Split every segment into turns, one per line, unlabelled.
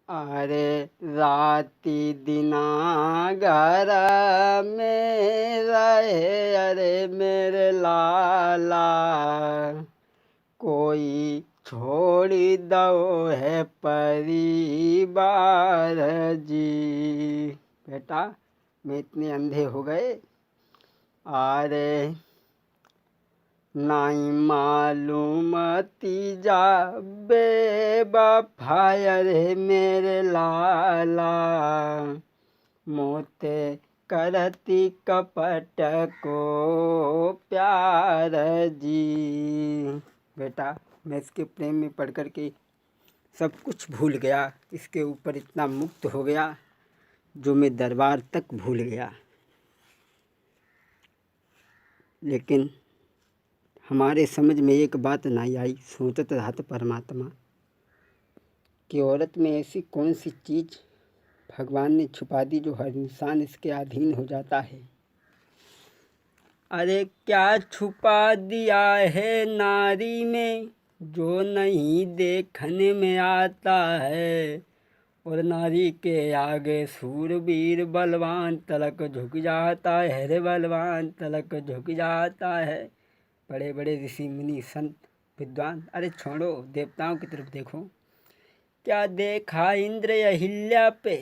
अरे राति दिना घर में रहे, अरे मेरे लाला कोई छोड़ दो है परिवार जी। बेटा मैं इतने अंधे हो गए, अरे नहीं मालूम तीजा बेवफा, रे मेरे लाला मोते करती कपट को प्यार जी। बेटा मैं इसके प्रेम में पढ़ कर के सब कुछ भूल गया, इसके ऊपर इतना मुक्त हो गया जो मैं दरबार तक भूल गया। लेकिन हमारे समझ में एक बात नहीं आई, सोचत रहा था परमात्मा कि औरत में ऐसी कौन सी चीज़ भगवान ने छुपा दी जो हर इंसान इसके अधीन हो जाता है। अरे क्या छुपा दिया है नारी में जो नहीं देखने में आता है, और नारी के आगे सूरवीर बलवान तलक झुक जाता है, रे बलवान तलक झुक जाता है। बड़े बड़े ऋषि मुनि संत विद्वान, अरे छोड़ो देवताओं की तरफ देखो। क्या देखा इंद्र अहिल्या पे,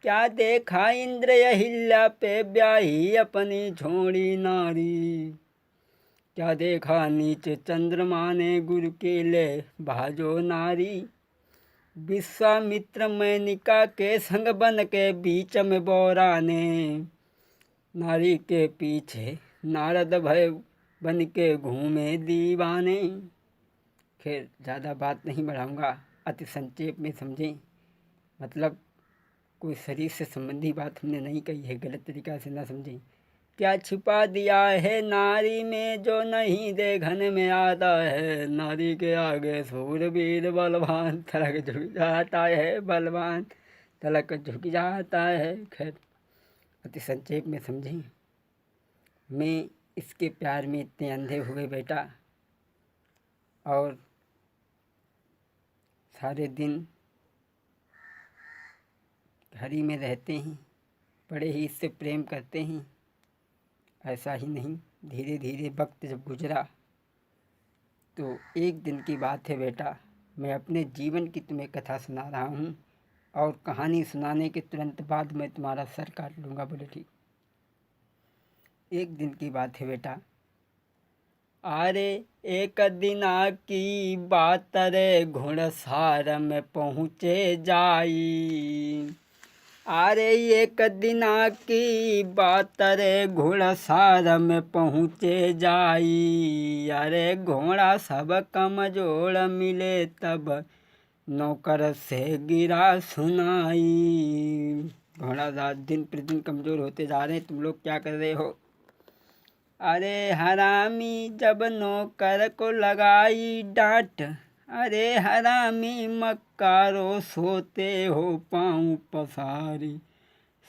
क्या देखा इंद्र अहिल्या पे ब्याही अपनी छोड़ी नारी। क्या देखा नीच चंद्रमा ने गुरु के ले भाजो नारी। विश्वामित्र मैनिका के संग बन के बीच में बोरा ने नारी के पीछे नारद भय बन के घूमे दीवाने। खैर ज़्यादा बात नहीं बढ़ाऊँगा, अति संक्षेप में समझें। मतलब कोई शरीर से संबंधी बात हमने नहीं कही है, गलत तरीक़ा से ना समझें। क्या छिपा दिया है नारी में जो नहीं देखने में आता है, नारी के आगे सूरवीर बलवान तलक झुक जाता है, बलवान तलक झुक जाता है। खैर अति संक्षेप में समझें। मैं इसके प्यार में इतने अंधे हुए बेटा, और सारे दिन घर ही में रहते हैं, बड़े ही इससे प्रेम करते हैं। ऐसा ही नहीं, धीरे धीरे वक्त जब गुजरा तो एक दिन की बात है बेटा, मैं अपने जीवन की तुम्हें कथा सुना रहा हूँ, और कहानी सुनाने के तुरंत बाद मैं तुम्हारा सर काट लूँगा। बोले ठीक। एक दिन की बात है बेटा, अरे एक दिना की बात रे घुड़सार में पहुँचे जाई। अरे एक दिना की बात रे घुड़सार में पहुँचे जाई। अरे घोड़ा सब कमजोर मिले तब नौकर से गिरा सुनाई। घोड़ा दिन प्रतिदिन कमज़ोर होते जा रहे हैं, तुम लोग क्या कर रहे हो। अरे हरामी जब नौकर को लगाई डांट, अरे हरामी मक्कारो सोते हो पाँव पसारी।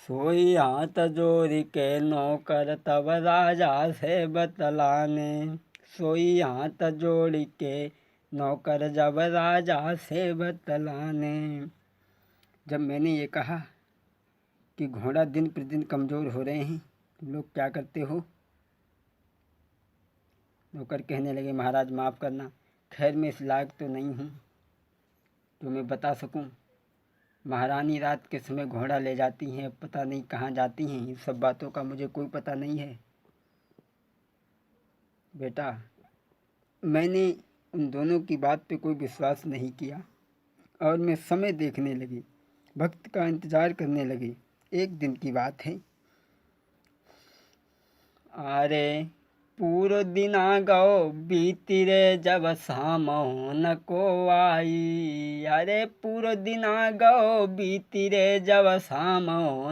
सोई हाथ जोड़ के नौकर तब राजा से बतलाने। सोई हाथ जोड़ के नौकर जब राजा से बतलाने। जब मैंने ये कहा कि घोड़ा दिन प्रतिदिन कमज़ोर हो रहे हैं, तुम लोग क्या करते हो। नौकर कहने लगे महाराज माफ़ करना, खैर मैं इस लायक तो नहीं हूँ जो मैं बता सकूँ। महारानी रात के समय घोड़ा ले जाती हैं, अब पता नहीं कहाँ जाती हैं, इन सब बातों का मुझे कोई पता नहीं है। बेटा मैंने उन दोनों की बात पे कोई विश्वास नहीं किया, और मैं समय देखने लगी, वक्त का इंतज़ार करने लगी। एक दिन की बात है, अरे पूरो दिना गो बीती रे जब शाम न को आई। अरे पूरो दिना गो बीती रे जब शाम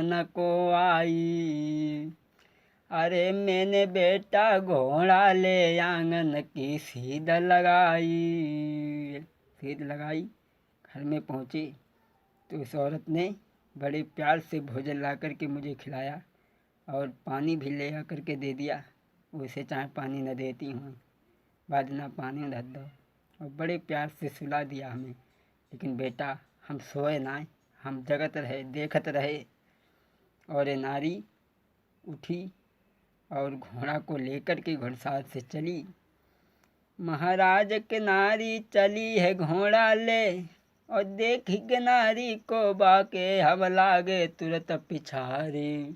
न को आई। अरे मैंने बेटा घोड़ा ले आंगन की सीध लगाई। सीध लगाई, घर में पहुँची तो इस औरत ने बड़े प्यार से भोजन ला कर के मुझे खिलाया, और पानी भी ले आकर के दे दिया। वैसे चाहे पानी न देती हूँ, बाद ना पानी धर दो, और बड़े प्यार से सुला दिया हमें। लेकिन बेटा हम सोए ना, हम जगत रहे देखत रहे। और ये नारी उठी और घोड़ा को लेकर के घुड़साल से चली। महाराज के नारी चली है घोड़ा ले, और देखी के नारी को बाके हम लागे तुरंत पिछारी।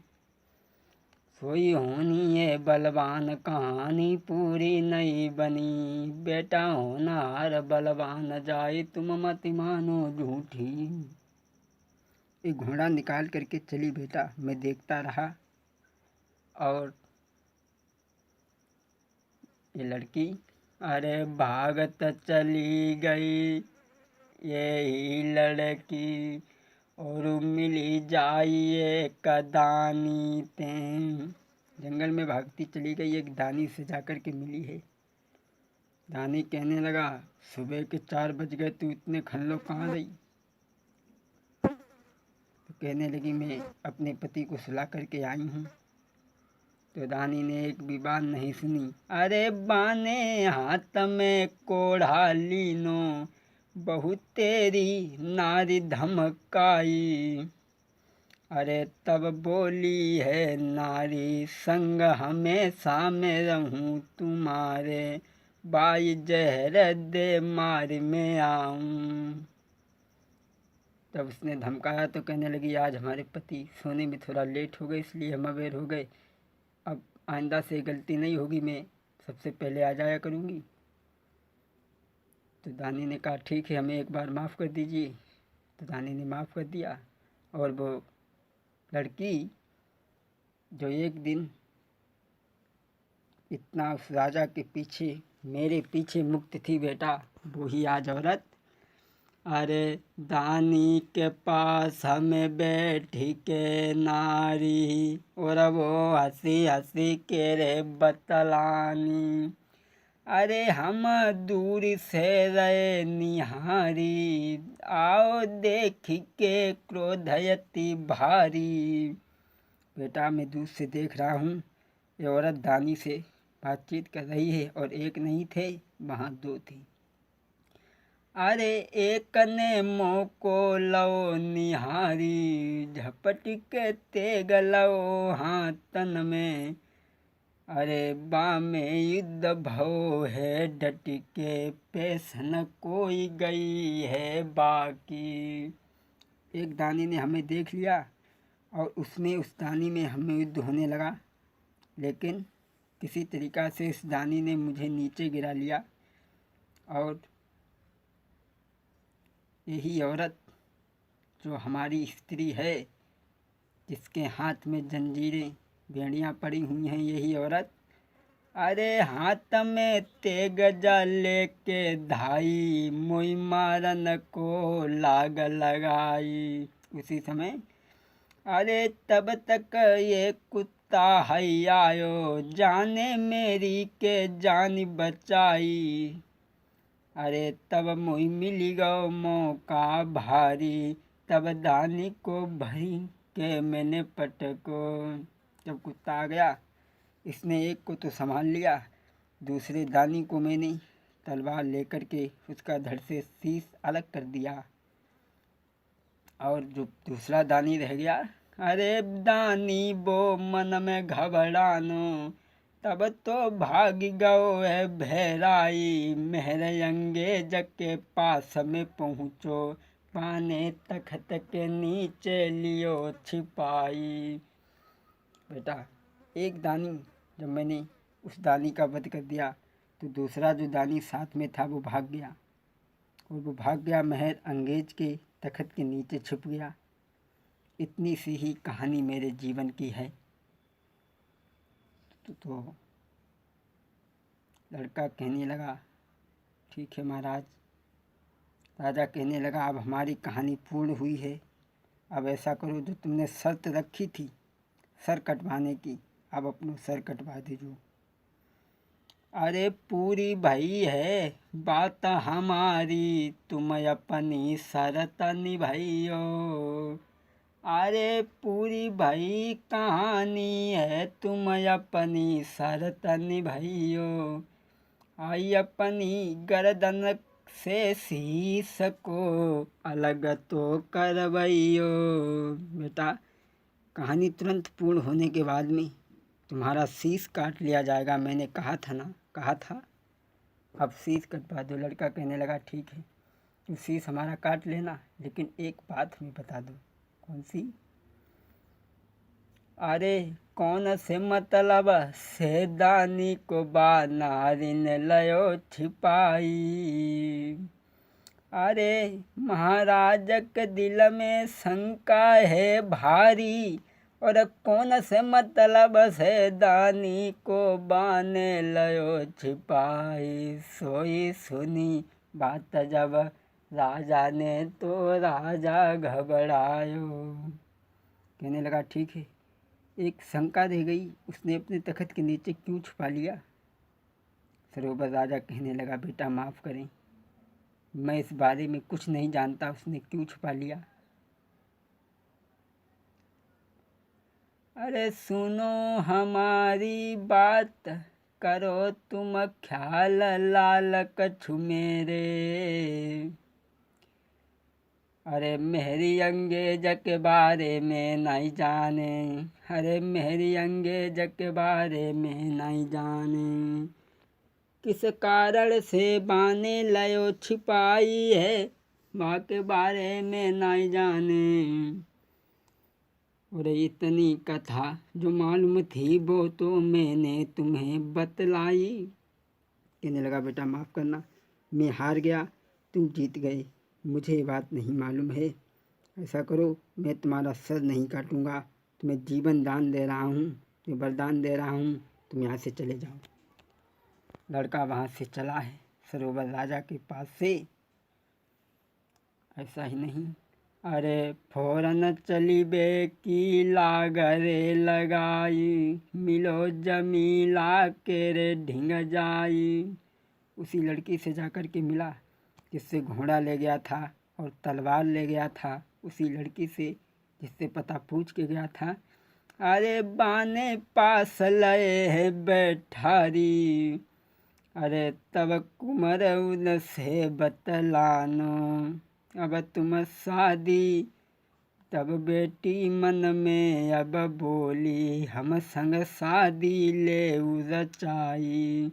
सोई होनी है बलवान कहानी पूरी नहीं बनी, बेटा होनार बलवान जाए तुम मत मानो झूठी। एक घोड़ा निकाल करके चली बेटा, मैं देखता रहा। और ये लड़की अरे भागत चली गई यही लड़की, और मिली जाइए कदानी ते। जंगल में भागती चली गई, एक दानी से जाकर के मिली है। दानी कहने लगा, सुबह के 4 बज गए, तू इतने खल्लो कहाँ गई? तो कहने लगी, मैं अपने पति को सुला करके आई हूँ। तो दानी ने एक भी बात नहीं सुनी। अरे बाने हाथ में कोढ़ा लीनो, बहुत तेरी नारी धमकाई। अरे तब बोली है नारी, संग हमेशा में रहूं तुम्हारे, बाई जहर दे मार में आऊं। तब उसने धमकाया तो कहने लगी, आज हमारे पति सोने में थोड़ा लेट हो गए, इसलिए हम अवेयर हो गए। अब आइंदा से गलती नहीं होगी, मैं सबसे पहले आ जाया करूँगी। तो दानी ने कहा, ठीक है, हमें एक बार माफ़ कर दीजिए। तो दानी ने माफ़ कर दिया। और वो लड़की जो एक दिन इतना उस राजा के पीछे मेरे पीछे मुक्त थी बेटा, वो ही आज औरत अरे दानी के पास हमें बैठी के नारी, और वो हंसी हंसी के रे बतलानी। अरे हम दूर से रहे निहारी, आओ देख के क्रोधयति भारी। बेटा मैं दूर से देख रहा हूँ, ये औरत दानी से बातचीत कर रही है, और एक नहीं थे, वहाँ 2 थी। अरे एक ने मोह को लो निहारी, झपट के तेग लो हाथन में। अरे बामे युद्ध भव है डट के, पेशन कोई गई है बाकी। एक दानी ने हमें देख लिया, और उसमें उस दानी में हमें युद्ध होने लगा, लेकिन किसी तरीक़ा से उस दानी ने मुझे नीचे गिरा लिया। और यही औरत जो हमारी स्त्री है, जिसके हाथ में जंजीरें बेड़ियाँ पड़ी हुई हैं, यही औरत अरे हाथ में तेग लेके धाई, मुई मारन को लाग लगाई। उसी समय अरे तब तक ये कुत्ता है आयो, जाने मेरी के जान बचाई। अरे तब मुई मिली गो मौका भारी, तब दानी को भरी के मैंने पटको। जब कुत्ता आ गया, इसने एक को तो संभाल लिया, दूसरे दानी को मैंने तलवार लेकर के उसका धड़ से शीश अलग कर दिया। और जो दूसरा दानी रह गया, अरे दानी वो मन में घबरानो, तब तो भाग गयो है भैराई। मेरे अंगेज के पास में पहुँचो, पाने तख्त के नीचे लियो छिपाई। बेटा एक दानी, जब मैंने उस दानी का वध कर दिया, तो दूसरा जो दानी साथ में था वो भाग गया, और वो भाग गया महर अंगेज के तख्त के नीचे छुप गया। इतनी सी ही कहानी मेरे जीवन की है। तो लड़का कहने लगा, ठीक है महाराज। राजा कहने लगा, अब हमारी कहानी पूर्ण हुई है, अब ऐसा करो, जो तुमने शर्त रखी थी सर कटवाने की, अब अपना सर कटवा दीजिए। अरे पूरी भई है बात हमारी, तुम अपनी शर्त निभाइयो। अरे पूरी भई कहानी है, तुम अपनी शर्त निभाइयो। आई अपनी गर्दन से शीश को अलग तो करवैयो। बेटा, कहानी तुरंत पूर्ण होने के बाद में तुम्हारा शीश काट लिया जाएगा। मैंने कहा था ना, कहा था। अब शीश कटवा दो। लड़का कहने लगा ठीक है, तुम शीश हमारा काट लेना, लेकिन एक बात हमें बता दो। कौन सी? अरे कौन से मतलब से दानी को बानारिन लयो छिपाई। अरे महाराज के दिल में शंका है भारी, और कौन से मतलब से दानी को बाने लयो छिपाई। सोई सुनी बात जब राजा ने तो राजा घबरायो। कहने लगा ठीक है, एक शंका रह गई, उसने अपने तख्त के नीचे क्यों छुपा लिया। सरोवर राजा कहने लगा बेटा माफ़ करें, मैं इस बारे में कुछ नहीं जानता, उसने क्यों छुपा लिया। अरे सुनो हमारी बात, करो तुम ख्याल लाल कछु मेरे। अरे मेरी अंगेज के बारे में नहीं जाने, अरे मेरी अंगेज के बारे में नहीं जाने। किस कारण से बाने लयो छिपाई है, माँ के बारे में नहीं जाने। और इतनी कथा जो मालूम थी वो तो मैंने तुम्हें बतलाई। कहने लगा बेटा माफ़ करना, मैं हार गया, तुम जीत गए, मुझे ये बात नहीं मालूम है। ऐसा करो, मैं तुम्हारा सर नहीं काटूंगा, तुम्हें जीवन दान दे रहा हूँ, तुम्हें वरदान दे रहा हूँ, तुम यहाँ से चले जाओ। लड़का वहाँ से चला है सरोवर राजा के पास से। ऐसा ही नहीं, अरे फौरन चली बे की लागरे लगाई, मिलो जमीला के रे ढिंग जाई। उसी लड़की से जाकर के मिला जिससे घोड़ा ले गया था और तलवार ले गया था, उसी लड़की से जिससे पता पूछ के गया था। अरे बाने पास लए है बैठारी, अरे तब कुमर उनसे बतलानो। अब तुम शादी, तब बेटी मन में अब बोली, हम संग शादी ले रचाई।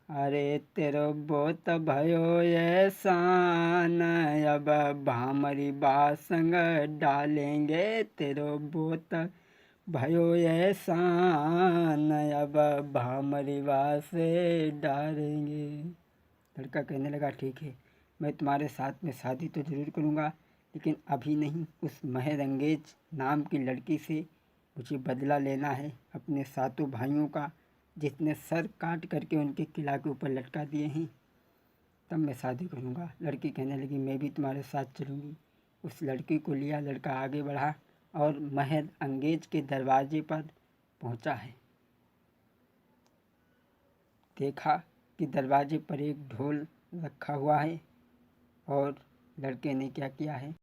अरे तेरो बोत भयो एहसान, अब भामरी बासंग डालेंगे, तेरो बोत भयो एहसान, अब भामरी से डालेंगे। लड़का कहने लगा ठीक है, मैं तुम्हारे साथ में शादी तो ज़रूर करूँगा, लेकिन अभी नहीं। उस महरंगेज नाम की लड़की से मुझे बदला लेना है अपने सातों भाइयों का, जितने सर काट करके उनके किला के ऊपर लटका दिए हैं, तब मैं शादी करूँगा। लड़की कहने लगी मैं भी तुम्हारे साथ चलूँगी। उस लड़की को लिया, लड़का आगे बढ़ा और महल अंगेज के दरवाजे पर पहुँचा है। देखा कि दरवाजे पर एक ढोल रखा हुआ है और लड़के ने क्या किया है,